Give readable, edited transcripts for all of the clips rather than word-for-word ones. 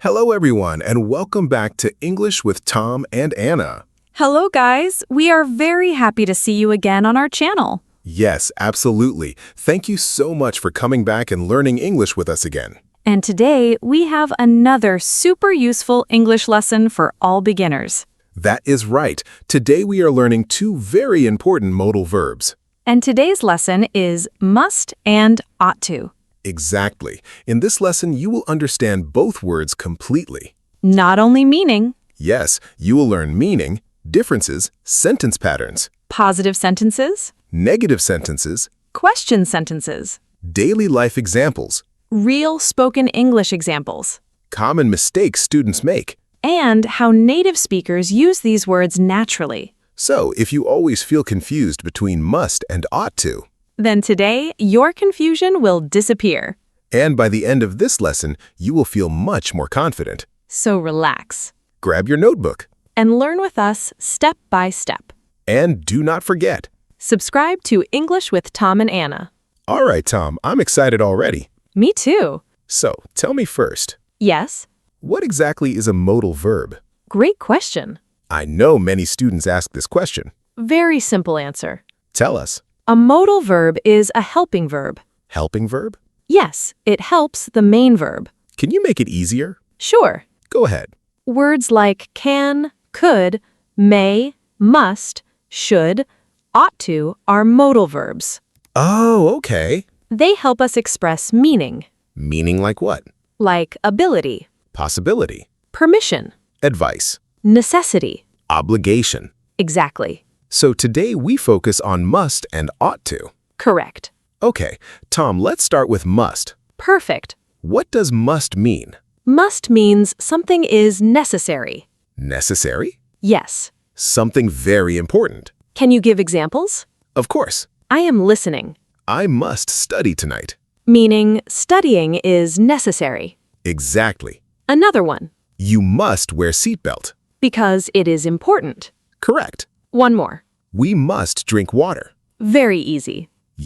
Hello, everyone, and welcome back to English with Tom and Anna. Hello, guys. We are very happy to see you again on our channel. Yes, absolutely. Thank you so much for coming back and learning English with us again. And today, we have another super useful English lesson for all beginners. That is right. Today we are learning two very important modal verbs. And today's lesson is must and ought to. Exactly. In this lesson, you will understand both words completely. Not only meaning, Yes, you will learn meaning, differences, sentence patterns, positive sentences, negative sentences, question sentences, daily life examples, real spoken English examples, common mistakes students make. and how native speakers use these words naturally. So, if you always feel confused between must and ought to, Then today, your confusion will disappear. and by the end of this lesson, you will feel much more confident. So relax Grab your notebook, and learn with us step by step. and do not forget. Subscribe to English with Tom and Anna. All right, Tom, I'm excited already. Me too. So, tell me first, Yes? what exactly is a modal verb? Great question. I know many students ask this question. Very simple answer. Tell us. A modal verb is a helping verb. Helping verb? Yes, it helps the main verb. Can you make it easier? Sure. Go ahead. Words like can, could, may, must, should, ought to are modal verbs. Oh, okay. They help us express meaning, Meaning like what? like ability, Possibility, permission, advice, necessity. obligation. Exactly. So today we focus on must and ought to. Correct. Okay, Tom, let's start with must. Perfect. What does must mean? Must means something is necessary. Necessary? Yes. Something very important. Can you give examples? Of course. I am listening, I must study tonight. meaning studying is necessary. Exactly. Another one, You must wear seatbelt. because it is important. Correct. One more, We must drink water. very easy.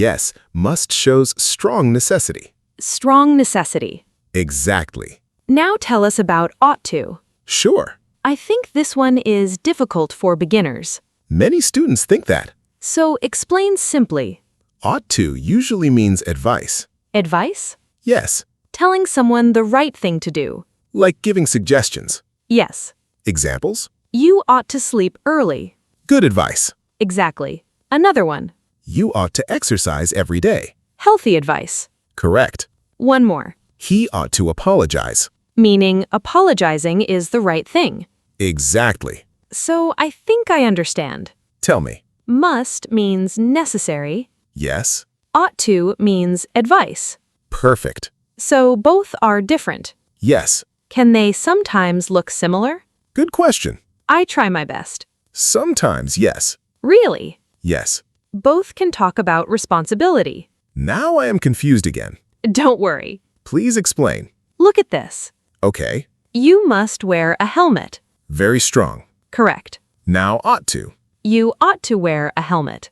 Yes, must shows strong necessity. Strong necessity. Exactly. Now tell us about ought to. Sure. I think this one is difficult for beginners. Many students think that. So explain simply. Ought to usually means advice. Advice? Yes, Telling someone the right thing to do. like giving suggestions. Yes. Examples? You ought to sleep early. Good advice. Exactly. Another one. You ought to exercise every day. Healthy advice. Correct. One more. He ought to apologize. Meaning apologizing is the right thing. Exactly. So I think I understand. Tell me. Must means necessary. Yes? Ought to means advice. Perfect. So both are different. Yes. Can they sometimes look similar? Good question. I try my best. Sometimes yes. Really? Yes. Both can talk about responsibility. Now I am confused again. Don't worry. Please explain. Look at this. Okay. You must wear a helmet. Very strong. Correct. Now ought to. You ought to wear a helmet.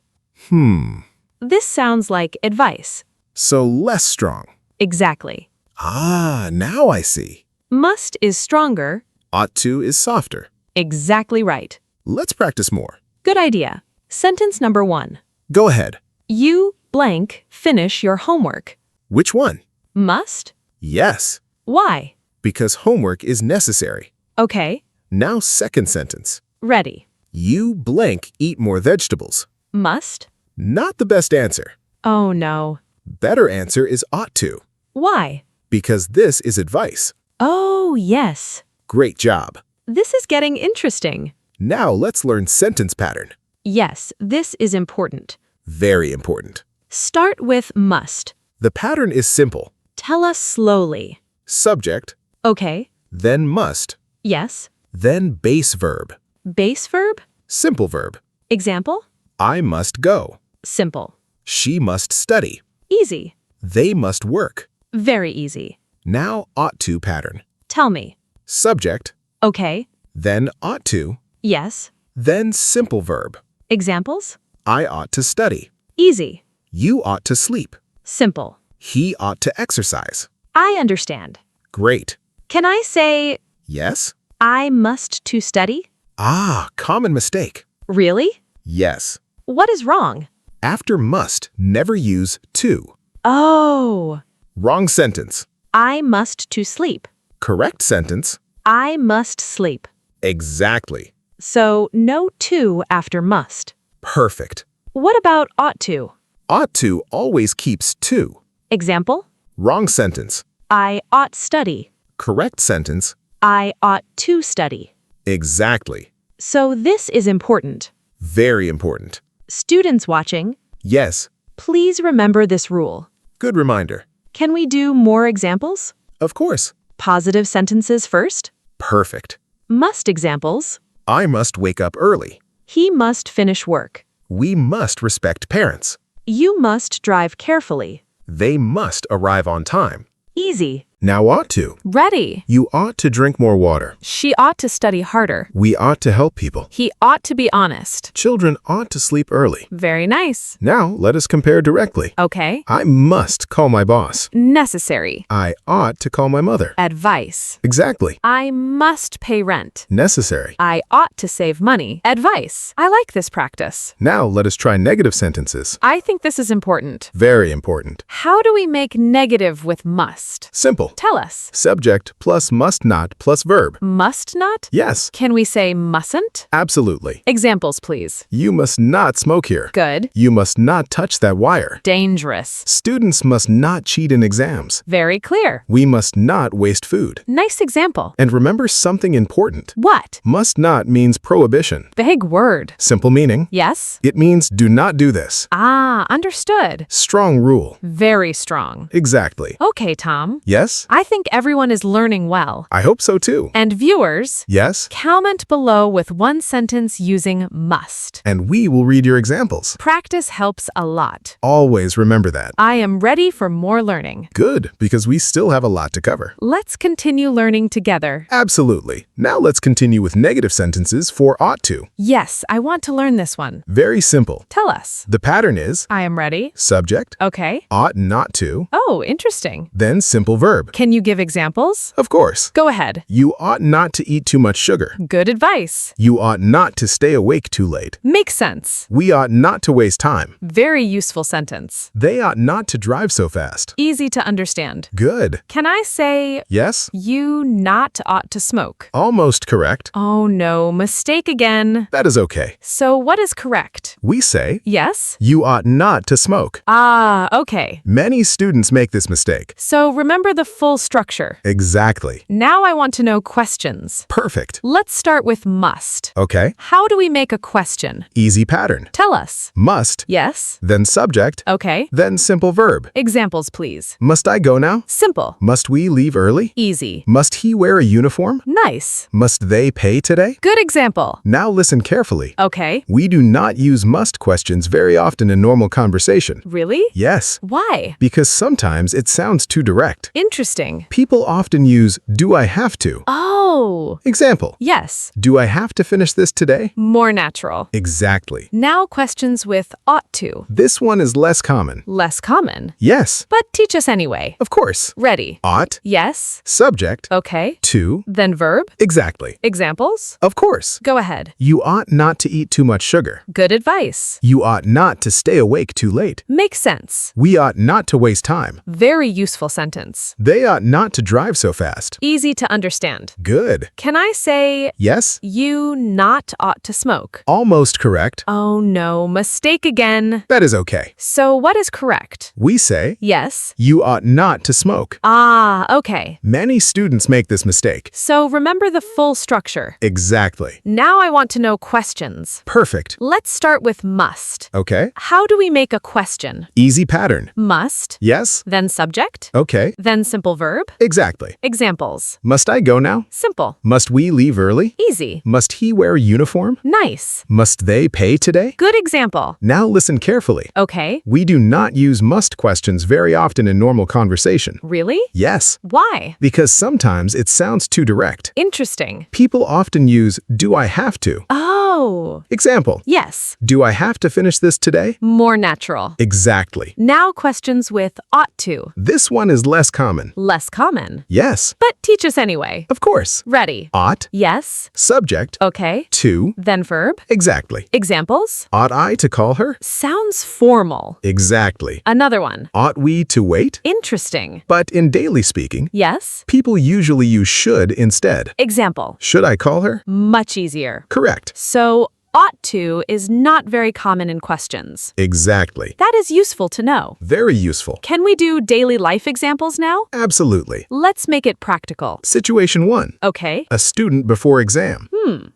This sounds like advice. So less strong. Exactly. Ah, now I see. Must is stronger. Ought to is softer. Exactly right. Let's practice more. Good idea. Sentence number 1. Go ahead. You blank finish your homework. Which one? Must? Yes, Why? because homework is necessary. Okay. Now second sentence. Ready. You blank eat more vegetables. Must? Not the best answer. Oh no. Better answer is ought to, Why? because this is advice. Oh, yes. Great job. This is getting interesting. Now let's learn sentence pattern. Yes, this is important. Very important. Start with must. The pattern is simple. Tell us slowly. Subject, Okay. then must, Yes. then base verb. Base verb? Simple verb. Example? I must go. Simple. She must study. Easy. They must work. Very easy. Now ought to pattern. Tell me. Subject, Okay. then ought to, Yes. then simple verb. Examples? I ought to study. Easy. You ought to sleep. Simple. He ought to exercise. I understand. Great. Can I say, Yes? I must to study? Ah, common mistake. Really? Yes. What is wrong? After must, never use to. Oh, Wrong sentence. I must to sleep. Correct sentence. I must sleep. Exactly. So no to after must. Perfect. What about ought to? Ought to always keeps to. Example, Wrong sentence. I ought study. Correct sentence. I ought to study. Exactly. So this is important. Very important. Students watching, Yes. please remember this rule. Good reminder. Can we do more examples? Of course. Positive sentences first. Perfect. Must examples. I must wake up early. He must finish work. We must respect parents. You must drive carefully. They must arrive on time. Easy. Now ought to. Ready. You ought to drink more water. She ought to study harder. We ought to help people. He ought to be honest. Children ought to sleep early. Very nice. Now let us compare directly. Okay. I must call my boss. Necessary. I ought to call my mother. Advice. Exactly. I must pay rent. Necessary. I ought to save money. Advice. I like this practice. Now let us try negative sentences. I think this is important. Very important. How do we make negative with must? Simple. Tell us. Subject plus must not plus verb. Must not? Yes, Can we say mustn't? absolutely. Examples, please. You must not smoke here. Good. You must not touch that wire. Dangerous. Students must not cheat in exams. Very clear. We must not waste food. Nice example. And remember something important. What? Must not means prohibition. Big word. Simple meaning. Yes? It means do not do this. Ah, understood. Strong rule. Very strong. Exactly. Okay, Tom. Yes? I think everyone is learning well. I hope so too. And viewers, Yes? comment below with one sentence using must. And we will read your examples. Practice helps a lot. Always remember that. I am ready for more learning. Good, because we still have a lot to cover. Let's continue learning together. Absolutely. Now let's continue with negative sentences for ought to. Yes, I want to learn this one. Very simple. Tell us. The pattern is I am ready. subject, Okay. ought not to, Oh, interesting. then simple verb. Can you give examples? Of course. Go ahead. You ought not to eat too much sugar. Good advice. You ought not to stay awake too late. Makes sense. We ought not to waste time. Very useful sentence. They ought not to drive so fast. Easy to understand. Good. Can I say, Yes? you not ought to smoke? Almost correct. Oh no, mistake again. That is okay. So what is correct? We say, Yes? you ought not to smoke. Ah, okay. Many students make this mistake. So remember the full structure. Exactly. Now I want to know questions. Perfect. Let's start with must. Okay. How do we make a question? Easy pattern. Tell us. Must, Yes? then subject, Okay. then simple verb. Examples, please. Must I go now? Simple. Must we leave early? Easy. Must he wear a uniform? Nice. Must they pay today? Good example. Now listen carefully. Okay. We do not use must questions very often in normal conversation. Really? Yes, Why? because sometimes it sounds too direct. Interesting. People often use do I have to? Oh. Example, Yes. do I have to finish this today? More natural. Exactly. Now questions with ought to. This one is less common. Less common. Yes, But teach us anyway. of course. Ready. Ought, Yes. subject, Okay. to, Then verb. exactly. Examples. Of course. Go ahead. You ought not to eat too much sugar. Good advice. You ought not to stay awake too late. Makes sense. We ought not to waste time. Very useful sentence. They ought not to drive so fast. Easy to understand. Good. Can I say, Yes? you not ought to smoke? Almost correct. Oh no, mistake again. That is okay. So what is correct? We say, Yes. you ought not to smoke. Ah, okay. Many students make this mistake. So remember the full structure. Exactly. Now I want to know questions. Perfect. Let's start with must. Okay. How do we make a question? Easy pattern. Must, Yes? then subject, Okay. then simple verb. Exactly. Examples. Must I go now? Simple. Must we leave early? Easy. Must he wear a uniform? Nice. Must they pay today? Good example. Now listen carefully. Okay. We do not use must questions very often in normal conversation. Really? Yes, Why? because sometimes it sounds too direct. Interesting. People often use do I have to? Oh, Oh, Example. yes. Do I have to finish this today? More natural. Exactly. Now questions with ought to. This one is less common. Less common. Yes, But teach us anyway. of course. Ready. Ought, Yes. subject, Okay. to, Then verb. exactly. Examples? Ought I to call her? Sounds formal. Exactly. Another one. Ought we to wait? Interesting. But in daily speaking, Yes. people usually use should instead. Example. Should I call her? Much easier. Correct. So, ought to is not very common in questions. Exactly. That is useful to know. Very useful. Can we do daily life examples now? Absolutely. Let's make it practical. Situation 1. Okay. A student before exam.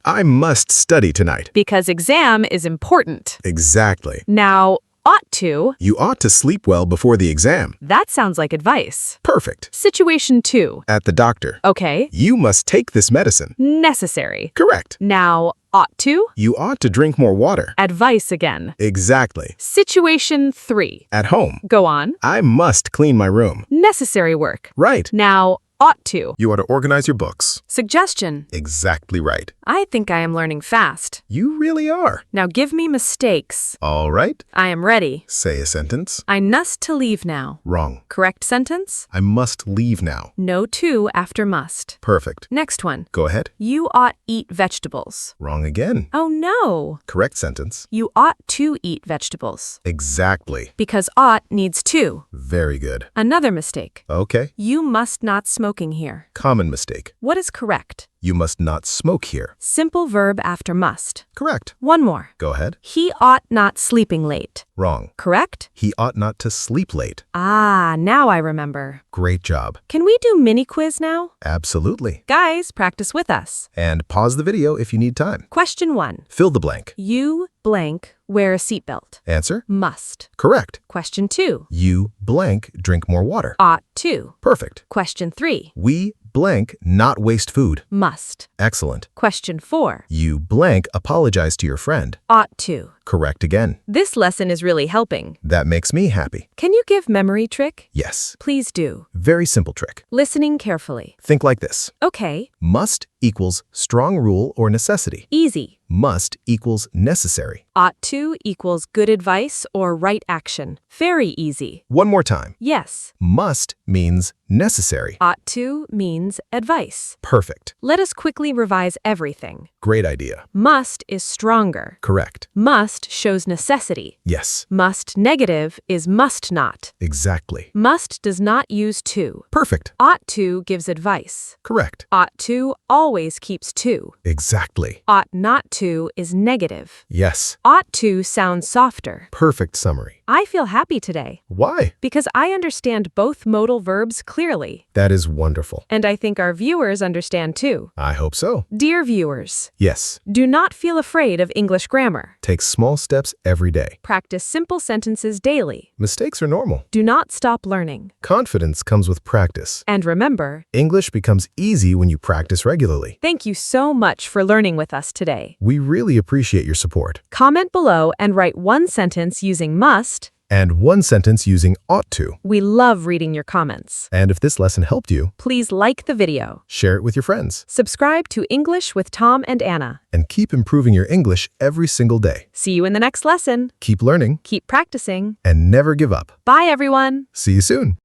I must study tonight. Because exam is important. Exactly. Now, ought to, You ought to sleep well before the exam. that sounds like advice. Perfect. Situation 2. At the doctor. Okay. You must take this medicine. Necessary. Correct. Now, ought to, You ought to drink more water. advice again. Exactly. Situation 3. At home. Go on. I must clean my room. Necessary work. Right. Now, ought to. You ought to organize your books. Suggestion. Exactly right. I think I am learning fast. You really are. Now give me mistakes. All right. I am ready. Say a sentence. I must to leave now. Wrong. Correct sentence? I must leave now. No to after must. Perfect. Next one. Go ahead. You ought eat vegetables. Wrong again. Oh no. Correct sentence. You ought to eat vegetables. Exactly. Because ought needs to. Very good. Another mistake. Okay. You must not smoking here. Common mistake. What is correct? You must not smoke here. Simple verb after must. Correct. One more. Go ahead. He ought not sleeping late. Wrong. Correct? He ought not to sleep late. Ah, now I remember. Great job. Can we do mini quiz now? Absolutely. Guys, practice with us. And pause the video if you need time. Question 1. Fill the blank. You blank wear a seatbelt. Answer. Must. Correct. Question 2. You blank drink more water. Ought to. Perfect. Question 3. We blank not waste food. Must. Excellent. Question 4. You blank apologize to your friend. Ought to. Correct again. This lesson is really helping. That makes me happy. Can you give memory trick? Yes. Please do. Very simple trick. Listening carefully. Think like this. Okay. Must equals strong rule or necessity. Easy. Must equals necessary. Ought to equals good advice or right action. Very easy. One more time. Yes. Must means necessary. Ought to means advice. Perfect. Let us quickly revise everything. Great idea. Must is stronger. Correct. Must shows necessity. Yes. Must negative is must not. Exactly. Must does not use to. Perfect. Ought to gives advice. Correct. Ought to always keeps to. Exactly. Ought not to is negative. Yes. Ought to sounds softer. Perfect summary. I feel happy today Why? because I understand both modal verbs clearly. That is wonderful. And I think our viewers understand too. I hope so. Dear viewers, Yes. do not feel afraid of English grammar. Take small steps every day. Practice simple sentences daily. Mistakes are normal. Do not stop learning. Confidence comes with practice. And remember, English becomes easy when you practice regularly. thank you so much for learning with us today. We really appreciate your support. Comment below and write one sentence using must. And one sentence using ought to. We love reading your comments. And if this lesson helped you, Please like the video. share it with your friends. Subscribe to English with Tom and Anna. And keep improving your English every single day. See you in the next lesson. Keep learning Keep practicing. and never give up. Bye, everyone. See you soon.